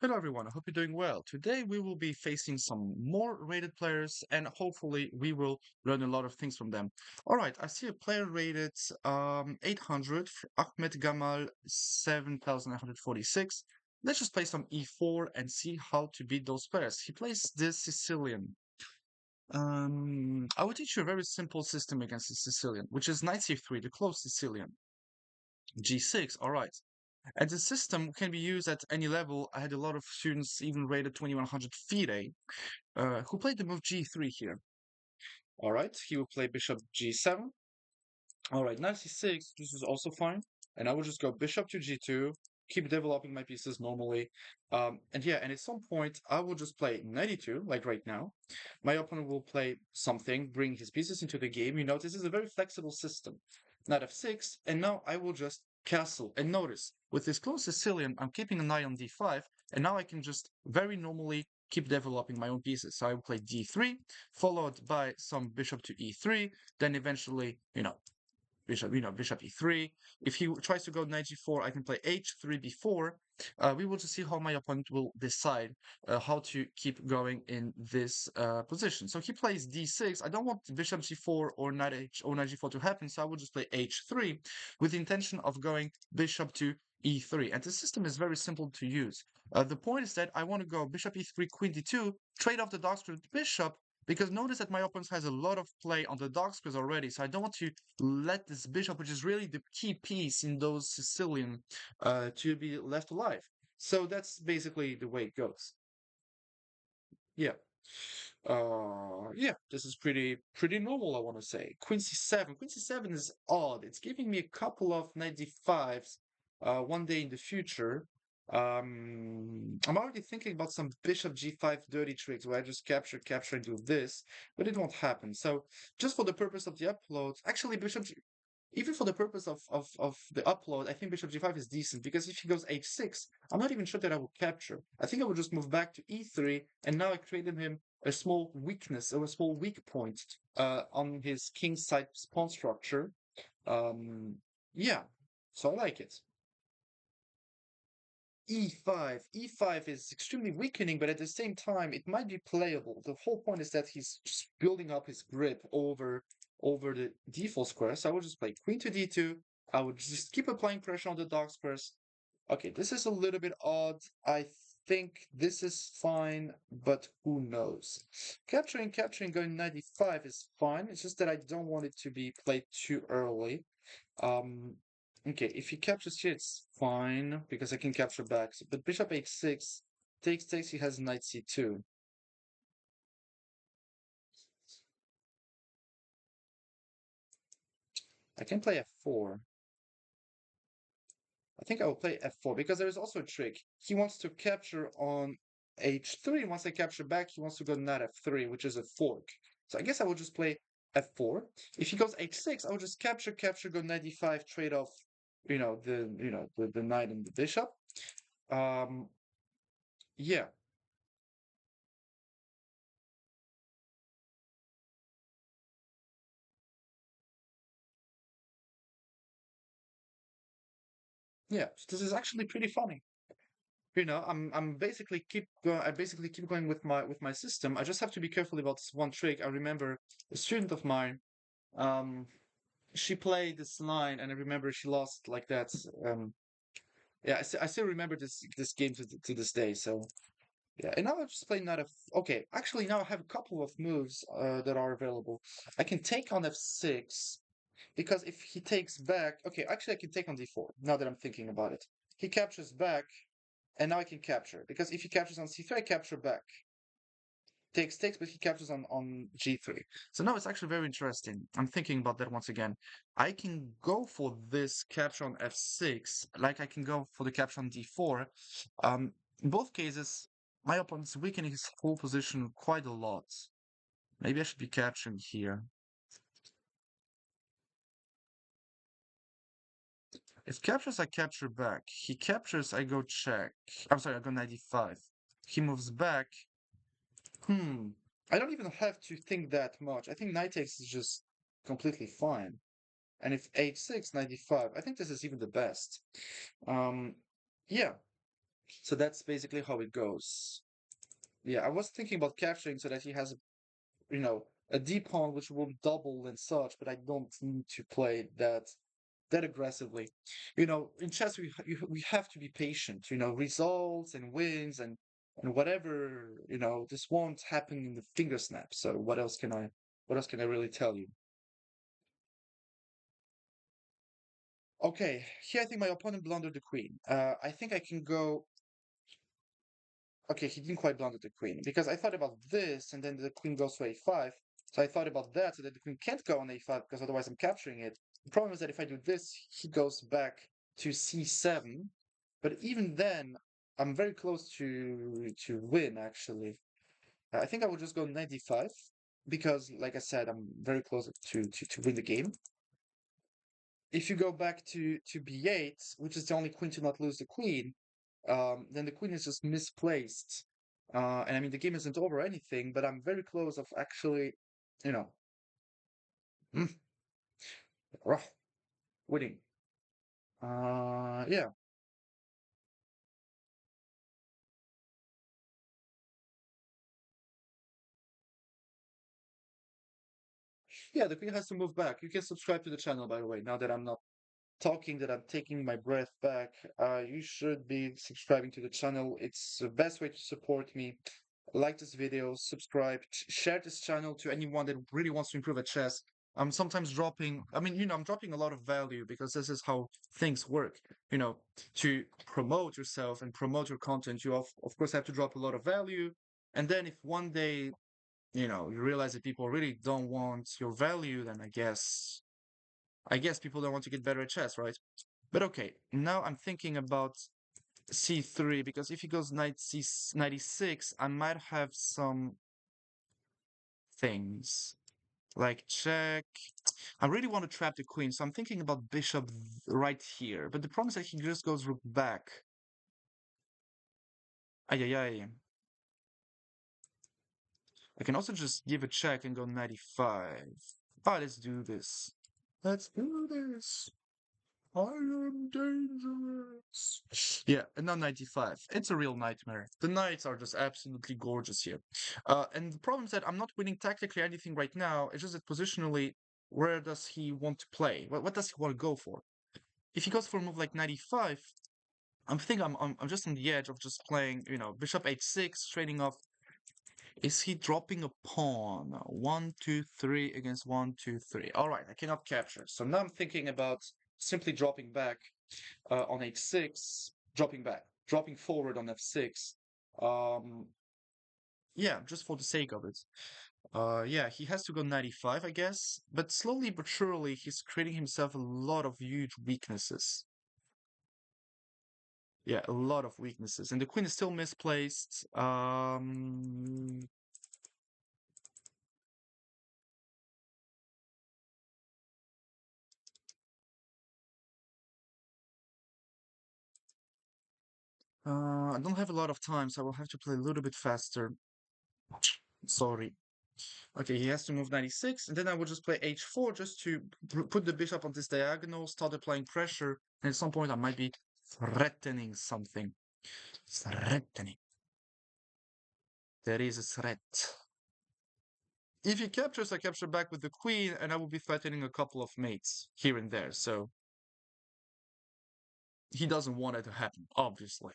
Hello everyone, I hope you're doing well. Today we will be facing some more rated players and hopefully we will learn a lot of things from them. Alright, I see a player rated 800, Ahmed Gamal 7,146. Let's just play some e4 and see how to beat those players. He plays this Sicilian. I will teach you a very simple system against the Sicilian, which is knight c3, the closed Sicilian. g6, alright. And the system can be used at any level. I had a lot of students, even rated 2100 FIDE, who played the move g3 here. All right, he will play bishop g7. All right, knight c6, this is also fine. And I will just go bishop to g2, keep developing my pieces normally. And at some point, I will just play knight e2, like right now. My opponent will play something, bring his pieces into the game. You know, this is a very flexible system. Knight f6, and now I will just castle. And notice, with this close Sicilian, I'm keeping an eye on d5, and now I can just very normally keep developing my own pieces. So I will play d3, followed by some bishop to e3, then eventually, bishop e3. If he tries to go knight g4, I can play h3 before. We will just see how my opponent will decide how to keep going in this position. So he plays d6. I don't want bishop g4 or knight g4 to happen, so I will just play h3 with the intention of going bishop to e3. And the system is very simple to use. The point is that I want to go bishop e3, queen d2, trade off the dark square bishop, because notice that my opponent has a lot of play on the dark squares already, so I don't want to let this bishop, which is really the key piece in those Sicilian, to be left alive. So that's basically the way it goes. Yeah. Yeah, this is pretty normal, I want to say. Queen c7. Queen c7 is odd. It's giving me a couple of knight d5s one day in the future. I'm already thinking about some bishop g5 dirty tricks where I just capture, and do this, but it won't happen. So just for the purpose of the upload, actually even for the purpose of the upload, I think bishop g5 is decent because if he goes h6, I'm not even sure that I will capture. I think I will just move back to e3, and now I created him a small weakness or a small weak point on his king side pawn structure. Um, yeah, so I like it. E5. E5 is extremely weakening, but at the same time, it might be playable. The whole point is that he's just building up his grip over the default square. So I will just play queen to d2. I would just keep applying pressure on the dark squares. Okay, this is a little bit odd. I think this is fine, but who knows? Capturing, going 95 is fine. It's just that I don't want it to be played too early. Um, okay, if he captures here, it's fine because I can capture back. But bishop h6 takes. He has knight c2. I can play f4. I think I will play f4 because there is also a trick. He wants to capture on h3. Once I capture back, he wants to go knight f3, which is a fork. So I guess I will just play f4. If he goes h6, I will just capture, go knight d5, trade off, the knight and the bishop. Um, yeah, yeah. So this is actually pretty funny. I'm basically I basically keep going with my system. I just have to be careful about this one trick. I remember a student of mine, um, she played this line, and I remember she lost like that. Yeah, I still remember this game to this day. So yeah, and now I just play knight f. Okay, actually now I have a couple of moves that are available. I can take on f6 because if he takes back, okay, actually I can take on d4. Now that I'm thinking about it, he captures back. And now I can capture, because if he captures on c3, I capture back. Takes, but he captures on g3. So now it's actually very interesting. I'm thinking about that once again. I can go for this capture on f6, like I can go for the capture on d4. In both cases, my opponent's weakening his whole position quite a lot. Maybe I should be capturing here. If captures, I capture back. He captures, I go check. I'm sorry, I go 95. He moves back. Hmm. I don't even have to think that much. I think knight takes is just completely fine. And if h6, 95, I think this is even the best. Um, yeah. So that's basically how it goes. Yeah, I was thinking about capturing so that he has, a deep pawn which will double and such, but I don't need to play that aggressively. In chess we have to be patient. Results and wins and whatever. This won't happen in the finger snap. So what else can I really tell you? Okay, here I think my opponent blundered the queen. I think I can go. Okay, he didn't quite blunder the queen because I thought about this, and then the queen goes to a5. So I thought about that, so that the queen can't go on a5 because otherwise I'm capturing it. The problem is that if I do this, he goes back to c7. But even then, I'm very close to win actually. I think I will just go knight d5 because, like I said, I'm very close to win the game. If you go back to b8, which is the only queen to not lose the queen, then the queen is just misplaced. And I mean, the game isn't over or anything, but I'm very close of actually, you know, mm, rough, winning. Yeah. Yeah, the queen has to move back. You can subscribe to the channel, by the way, now that I'm not talking, that I'm taking my breath back. You should be subscribing to the channel. It's the best way to support me. Like this video, subscribe, share this channel to anyone that really wants to improve at chess. I'm sometimes dropping, I mean, I'm dropping a lot of value because this is how things work. To promote yourself and promote your content, you of course have to drop a lot of value. And then if one day, you realize that people really don't want your value, then I guess people don't want to get better at chess, right? But okay, now I'm thinking about c3 because if he goes knight c96, I might have some things like check. I really want to trap the queen, so I'm thinking about bishop right here. But the problem is that he just goes rook back. Ay, ay, ay. I can also just give a check and go 95. Ah, let's do this. Let's do this. I am dangerous. Yeah, and now 95. It's a real nightmare. The knights are just absolutely gorgeous here. And the problem is that I'm not winning tactically anything right now. It's just that positionally, where does he want to play? What does he want to go for? If he goes for a move like 95, I'm thinking I'm just on the edge of just playing, bishop h6, trading off. Is he dropping a pawn? One, two, three against one, two, three. All right, I cannot capture. So now I'm thinking about simply dropping back on h6, dropping forward on f6. Um, yeah, just for the sake of it. Yeah, he has to go 95, I guess. But slowly but surely, he's creating himself a lot of huge weaknesses. Yeah, a lot of weaknesses. And the queen is still misplaced. I don't have a lot of time, so I will have to play a little bit faster. Sorry. Okay, he has to move 96, and then I will just play h4 just to put the bishop on this diagonal, start applying pressure, and at some point I might be threatening something. Threatening. There is a threat. If he captures, I capture back with the queen, and I will be threatening a couple of mates here and there, so he doesn't want it to happen, obviously.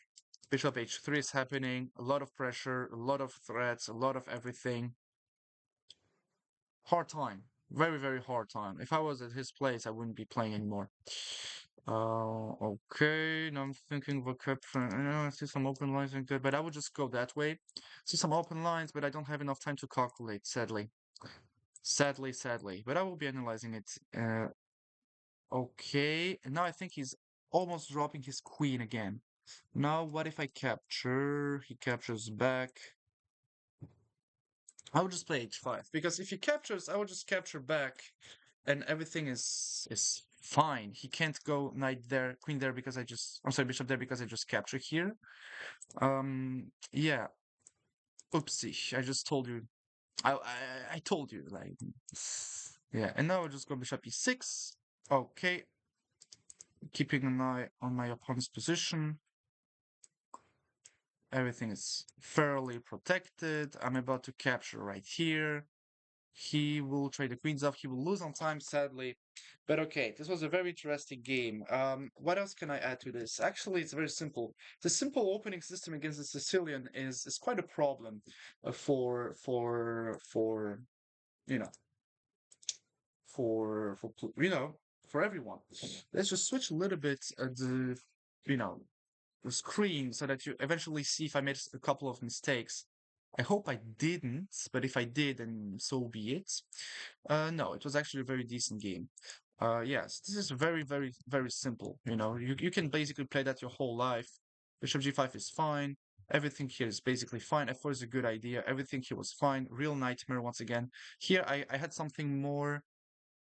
Bishop h3 is happening, a lot of pressure, a lot of threats, a lot of everything. Hard time. Very, very hard time. If I was at his place, I wouldn't be playing anymore. Okay. Now I'm thinking of a capture. I see some open lines and good, but I would just go that way. See some open lines, but I don't have enough time to calculate, sadly. Sadly, sadly. But I will be analyzing it. Okay. And now I think he's almost dropping his queen again. Now, what if I capture? He captures back. I would just play h5 because if he captures, I would just capture back, and everything is fine. He can't go knight there, queen there because I'm sorry, bishop there because I just capture here. Yeah. Oopsie, I just told you. I told you like. Yeah, and now I just go bishop e6. Okay, keeping an eye on my opponent's position. Everything is fairly protected. I'm about to capture right here. He will trade the queens off. He will lose on time, sadly. But okay, this was a very interesting game. What else can I add to this? Actually, it's very simple. The simple opening system against the Sicilian is quite a problem for you know for everyone. Let's just switch a little bit you know the screen so that you eventually see if I made a couple of mistakes. I hope I didn't, but if I did, then so be it. No, it was actually a very decent game. Yes, this is very, very, very simple. You can basically play that your whole life. Bishop g5 is fine. Everything here is basically fine. F4 is a good idea. Everything here was fine. Real nightmare once again. Here I had something more.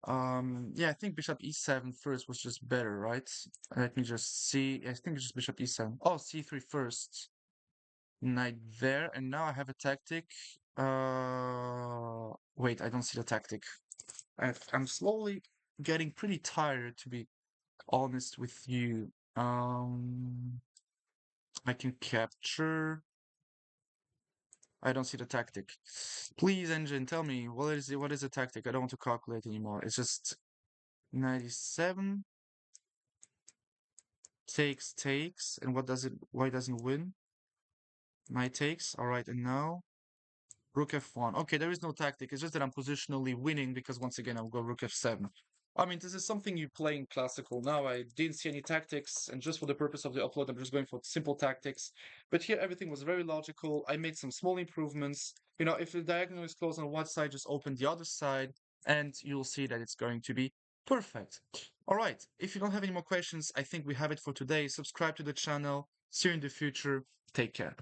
Yeah, I think bishop e7 first was just better, right? Let me just see. I think it's just bishop e7. Oh, c3 first. Knight there, and now I have a tactic. Wait, I don't see the tactic. I'm slowly getting pretty tired, to be honest with you. I can capture. I don't see the tactic. Please, engine, tell me what is it? What is the tactic? I don't want to calculate anymore. It's just 97 takes, and what does it? Why doesn't win? Knight takes. All right, and now rook f1. Okay, there is no tactic. It's just that I'm positionally winning because once again I'll go rook f7. I mean, this is something you play in classical. Now I didn't see any tactics, and just for the purpose of the upload, I'm just going for simple tactics. But here everything was very logical. I made some small improvements. If the diagonal is closed on one side, just open the other side, and you'll see that it's going to be perfect. All right, if you don't have any more questions, I think we have it for today. Subscribe to the channel. See you in the future. Take care.